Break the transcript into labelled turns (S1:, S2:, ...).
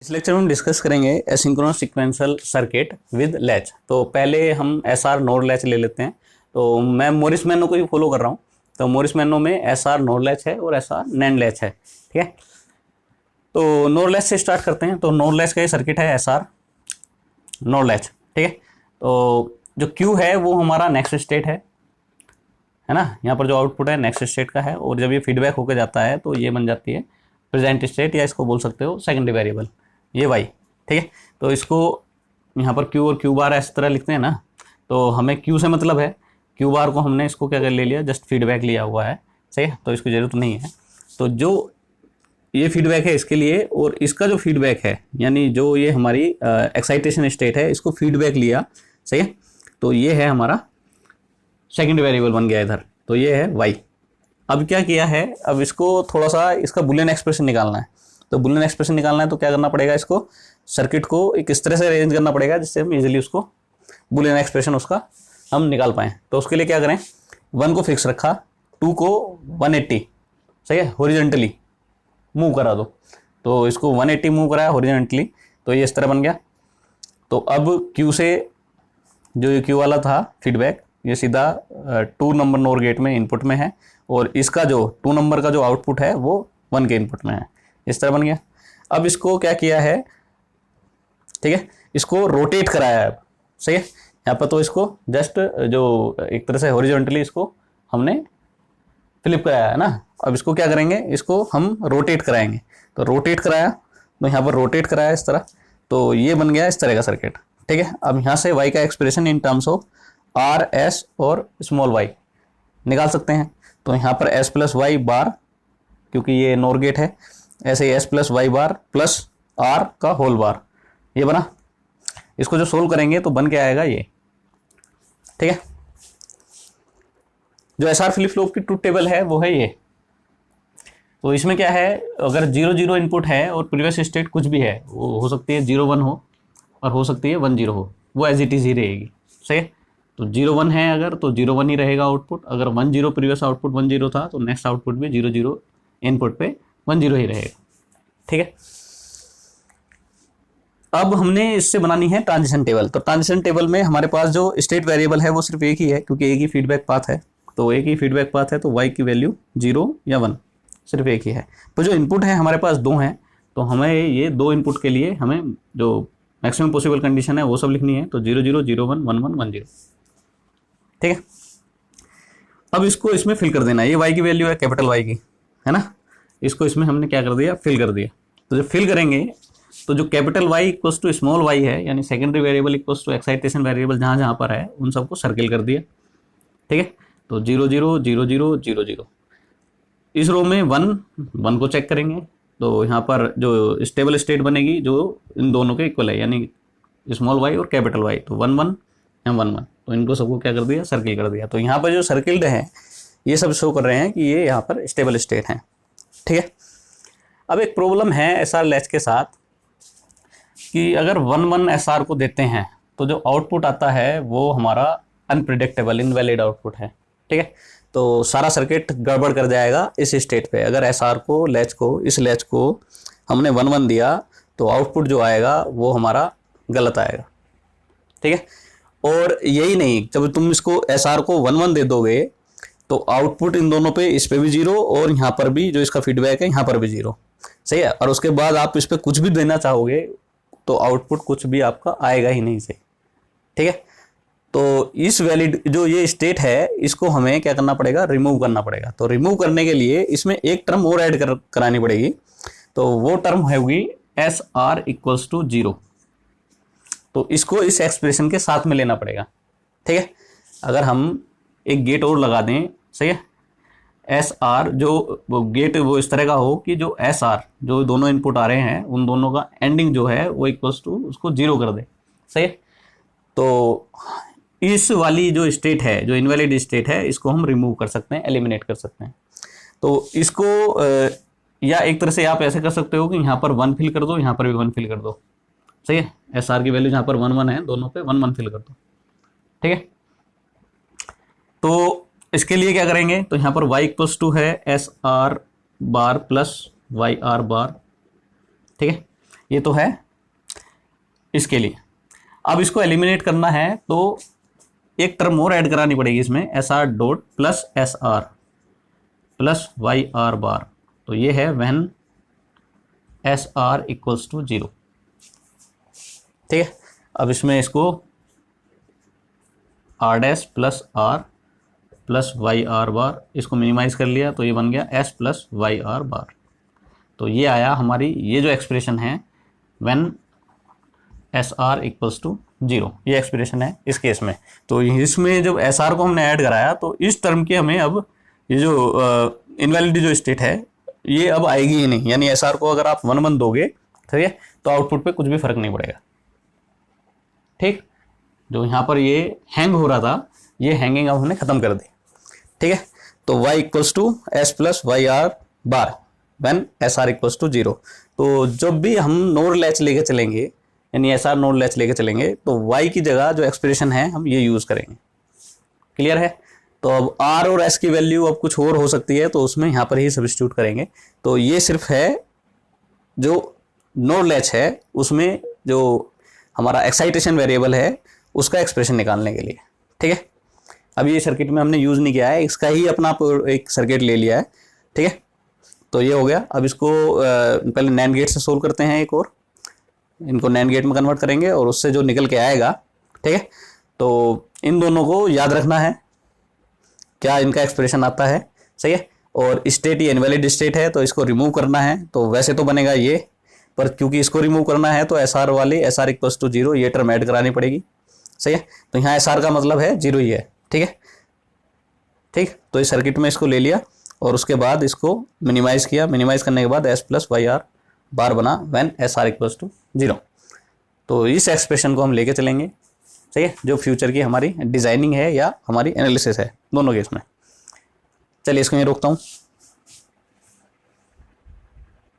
S1: इस लेक्चर में हम डिस्कस करेंगे asynchronous sequential circuit with latch. तो पहले हम एसआर नोड लैच ले लेते हैं। तो मैं मोरिस मैनो को ही फॉलो कर रहा हूँ। तो मोरिस मैनो में एसआर नोड लैच है और एसआर नैंड लैच है। ठीक है, तो नोड लैच से स्टार्ट करते हैं। तो नोड लैच का ये सर्किट है एसआर नोड लैच। ठीक है, तो जो क्यू है वो हमारा नेक्स्ट स्टेट है ना। यहाँ पर जो आउटपुट है नेक्स्ट स्टेट का है, और जब ये फीडबैक होकर जाता है तो ये बन जाती है प्रेजेंट स्टेट, या इसको बोल सकते हो सेकेंडरी वेरिएबल, ये वाई। ठीक है, तो इसको यहाँ पर क्यू और क्यू बार इस तरह लिखते हैं ना। तो हमें क्यू से मतलब है, क्यू बार को हमने इसको क्या कर ले लिया, जस्ट फीडबैक लिया हुआ है। सही है, तो इसकी ज़रूरत नहीं है। तो जो ये फीडबैक है इसके लिए, और इसका जो फीडबैक है यानी जो ये हमारी एक्साइटेशन स्टेट है, इसको फीडबैक लिया। सही है, तो ये है हमारा सेकेंड वेरिएबल बन गया इधर। तो ये है वाई। अब क्या किया है, अब इसको थोड़ा सा इसका बुलियन एक्सप्रेशन निकालना है। तो बुलियन एक्सप्रेशन निकालना है तो क्या करना पड़ेगा, इसको सर्किट को एक इस तरह से अरेंज करना पड़ेगा जिससे हम इजीली उसको बुलियन एक्सप्रेशन उसका हम निकाल पाएँ। तो उसके लिए क्या करें, 1 को फिक्स रखा, 2 को 180, सही है, हॉरिजॉन्टली मूव करा दो। तो इसको 180 मूव कराया हॉरिजॉन्टली, तो ये इस तरह बन गया। तो अब क्यू से जो ये क्यू वाला था फीडबैक, ये सीधा 2 नंबर नोर गेट में इनपुट में है, और इसका जो 2 नंबर का जो आउटपुट है वो 1 के इनपुट में है। इस तरह बन गया। अब इसको क्या किया है, ठीक है, इसको रोटेट कराया है। सही है, यहाँ पर तो इसको जस्ट जो एक तरह से हॉरिजॉन्टली इसको हमने फ्लिप कराया है ना। अब इसको क्या करेंगे, इसको हम रोटेट कराएंगे। तो रोटेट कराया, तो यहाँ पर रोटेट कराया इस तरह, तो ये बन गया इस तरह का सर्किट। ठीक है, अब यहाँ से y का expression in terms of R S और स्मॉल y निकाल सकते हैं। तो यहाँ पर s प्लस वाई बार, क्योंकि ये नोर गेट है, ऐसे ही s प्लस वाई बार प्लस r का होल बार, ये बना। इसको जो सोल्व करेंगे तो बन के आएगा ये। ठीक है, जो एसआर फ्लिप फ्लॉप की ट्रूथ टेबल है वो है ये। तो इसमें क्या है, अगर 0 0 इनपुट है और प्रीवियस स्टेट कुछ भी है, वो हो सकती है 0 1 हो और हो सकती है 1 0 हो, वो एज इट इज ही रहेगी। सही है, तो 0 1 है अगर, तो 0 1 ही रहेगा आउटपुट। अगर 1 0 प्रीवियस आउटपुट 1 0 था, तो नेक्स्ट आउटपुट भी 0 0 इनपुट पे 1 0 ही रहेगा। ठीक है, अब हमने इससे बनानी है ट्रांजिशन टेबल। तो ट्रांजिशन टेबल में हमारे पास जो स्टेट वेरिएबल है वो सिर्फ एक ही है, क्योंकि एक ही फीडबैक पाथ है। तो एक ही फीडबैक पाथ है, तो y की वैल्यू 0 या 1 सिर्फ एक ही है। तो जो इनपुट है हमारे पास 2 हैं, तो हमें ये 2 इनपुट के लिए हमें जो मैक्सिमम पॉसिबल कंडीशन है वो सब लिखनी है। तो 0 0 0 1 1 1 1 0। ठीक है, अब इसको इसमें फिल कर देना है। ये y की वैल्यू है कैपिटल Y की, है ना। इसको इसमें हमने क्या कर दिया, फिल कर दिया। तो जब फिल करेंगे तो जो capital Y equals to small y है, यानी secondary variable equals to excitation variable जहाँ जहाँ पर है उन सबको सर्किल कर दिया। ठीक है, तो 0 0 0 0 0 0। इस रो में 1 1 को चेक करेंगे, तो यहाँ पर जो स्टेबल स्टेट बनेगी जो इन दोनों के इक्वल है, यानी स्मॉल y और कैपिटल Y। तो 1 1 या 1 1, तो इनको सबको क्या कर दिया, सर्किल कर दिया। तो यहाँ पर जो सर्किल्ड है ये सब शो कर रहे हैं कि ये यहाँ पर स्टेबल स्टेट है। ठीक है, अब एक प्रॉब्लम है एसआर लैच के साथ कि अगर 1 1 एसआर को देते हैं तो जो आउटपुट आता है वो हमारा अनप्रिडिक्टेबल इनवैलिड आउटपुट है। ठीक है, तो सारा सर्किट गड़बड़ कर जाएगा इस स्टेट पे। अगर एसआर को लैच को, इस लैच को हमने 1 1 दिया तो आउटपुट जो आएगा वो हमारा गलत आएगा। ठीक है, और यही नहीं, जब तुम इसको एसआर को 1 1 दे दोगे तो आउटपुट इन दोनों पे, इस पे भी 0 और यहाँ पर भी जो इसका फीडबैक है यहाँ पर भी 0। सही है, और उसके बाद आप इस पे कुछ भी देना चाहोगे तो आउटपुट कुछ भी आपका आएगा ही नहीं। सही, ठीक है, तो इस वैलिड जो ये स्टेट है इसको हमें क्या करना पड़ेगा, रिमूव करना पड़ेगा। तो रिमूव करने के लिए इसमें एक टर्म और ऐड करानी पड़ेगी। तो वो टर्म होगी एस आर इक्वल्स टू 0। तो इसको इस एक्सप्रेशन के साथ में लेना पड़ेगा। ठीक है, अगर हम एक गेट और लगा दें, सही है, एस आर जो गेट वो इस तरह का हो कि जो एस आर जो दोनों इनपुट आ रहे हैं उन दोनों का एंडिंग जो है वो इक्वल्स टू उसको 0 कर दे। सही है, तो इस वाली जो स्टेट है, जो इनवैलिड स्टेट है, इसको हम रिमूव कर सकते हैं, एलिमिनेट कर सकते हैं। तो इसको या एक तरह से आप ऐसे कर सकते हो कि यहाँ पर 1 फिल कर दो, यहाँ पर भी 1 फिल कर दो। सही है, एस आर की वैल्यू जहाँ पर 1 1 है, दोनों पे 1 1 फिल कर दो। ठीक है, तो इसके लिए क्या करेंगे, तो यहाँ पर y इक्वल्स टू है S R bar plus Y R bar. ठीक है, ये तो है इसके लिए। अब इसको एलिमिनेट करना है तो एक टर्म और ऐड करानी पड़ेगी इसमें, S R dot plus S R plus Y R bar. तो ये है when S R equals to 0। ठीक है, अब इसमें इसको R dash plus R plus Y R bar, इसको मिनिमाइज कर लिया तो ये बन गया S plus Y R bar. तो ये आया हमारी, ये जो एक्सप्रेशन है when S R equals to 0, ये एक्सप्रेशन है इस केस में। तो इसमें जब एस आर को हमने ऐड कराया तो इस टर्म की हमें अब ये जो इनवैलिड जो स्टेट है ये अब आएगी ही नहीं, यानी एस आर को अगर आप 1 1 दोगे, ठीक है, तो आउटपुट पे कुछ भी फर्क नहीं पड़ेगा। ठीक, जो यहाँ पर ये हैंग हो रहा था, ये हैंगिंग अब हमने खत्म कर दी। ठीक है, तो y equals to S plus Y R bar when S R equals to 0। तो जब भी हम नोड लैच लेके चलेंगे, यानी एस आर नोड लैच लेके चलेंगे, तो y की जगह जो एक्सप्रेशन है हम ये यूज करेंगे। क्लियर है? तो अब r और s की वैल्यू अब कुछ और हो सकती है, तो उसमें यहाँ पर ही सब्स्टिट्यूट करेंगे। तो ये सिर्फ है जो नोड लैच है उसमें जो हमारा एक्साइटेशन वेरिएबल है उसका एक्सप्रेशन निकालने के लिए। ठीक है, अब ये सर्किट में हमने यूज़ नहीं किया है, इसका ही अपना एक सर्किट ले लिया है। ठीक है, तो ये हो गया। अब इसको पहले नैंड गेट से सोल्व करते हैं, एक और इनको नैंड गेट में कन्वर्ट करेंगे और उससे जो निकल के आएगा, ठीक है, तो इन दोनों को याद रखना है क्या इनका एक्सप्रेशन आता है। सही है, और स्टेट ये इनवैलिड स्टेट है तो इसको रिमूव करना है। तो वैसे तो बनेगा ये, पर क्योंकि इसको रिमूव करना है तो एस आर वाले एस आर इक्वल्स टू 0 ये टर्म ऐड करानी पड़ेगी। सही है, तो यहाँ एस आर का मतलब है 0 ही है। ठीक है, ठीक, तो इस सर्किट में इसको ले लिया और उसके बाद इसको मिनिमाइज किया, मिनिमाइज करने के बाद S plus Y R bar बना when S R equals to 0। तो इस एक्सप्रेशन को हम लेके चलेंगे। सही है, जो फ्यूचर की हमारी डिजाइनिंग है या हमारी एनालिसिस है, दोनों केस में। चलिए इसको मैं रोकता हूँ।